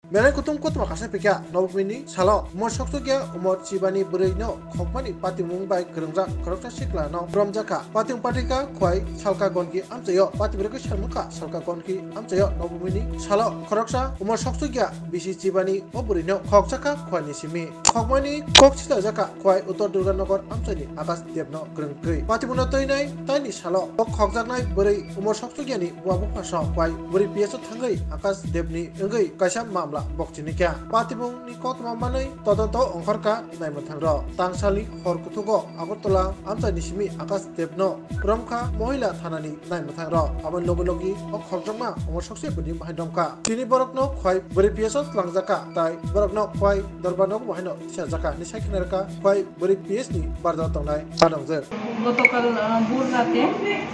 Merai kutum kut makasih pikir Nobini salo umur soktu kia umur cibani beri no khokmani pating mumbai kerengja kerokta sikla no brom jaka pating patika kuai salka gonki amcayo pati berke salmuka salka gonki amcayo Nobini salo keroksa umur soktu kia bisi cibani oburi no khok jaka kuai nisimi khokmani kok cita jaka kuai utor Durganogor amcani akas debno kerengkei pati muna toinai tani salo khok jaknai beri umur soktu kia ni buabu pasang kuai beri biasa tanggai akas debni enggai kaisa mamla bokchini kya patibung ni kot mambanai todonto ongkharka naimathangro tangsali horkutugo Agartala amcha nisimi akas debno promkha mohila thanani naimathangro aban logi ok khorjama omor sokse budi mahadomka tini borokno khwai bari piesot langjaka tai borokno khwai dorbanok mohino sajaka ni sakhinarka khwai bari pies ni barda tongnai adongjer গতকাল ভোর রাতে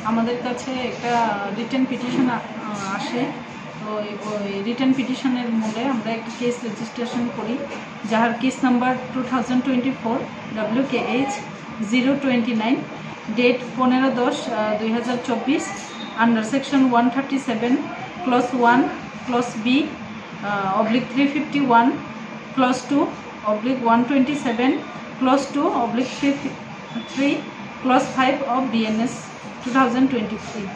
আমাদের কাছে একটা written petition আসে তো return পিটিশনের মূলে আমরা একটা কেস রেজিস্ট্রেশন করি যার case number 2024 WKH 029 date 15/10/2024 under section 137 clause 1 clause B /351 clause 2 /127 clause 2 /3 clause 5 of BNS 2023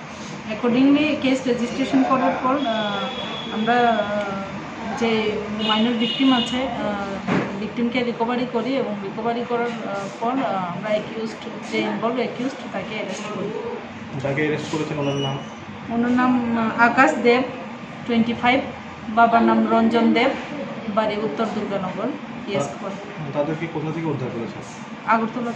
accordingly case registration করার পর আমরা যে মাইনর ভিকটিম আছে ভিকটিমকে রিকভারি করি এবং রিকভারি করার পর আমরা অ্যাকিউজড যে ইনভলভ অ্যাকিউজড তাকে অ্যারেস্ট করি। যাকে অ্যারেস্ট করেছেন ওনার নাম আকাশ দেব 25, বাবার নাম রঞ্জন দেব, বাড়ি উত্তর দুর্গানগর, ইয়েস্ট। তাদেরকে কোথা থেকে উদ্ধার করেছেন? আগরতলা।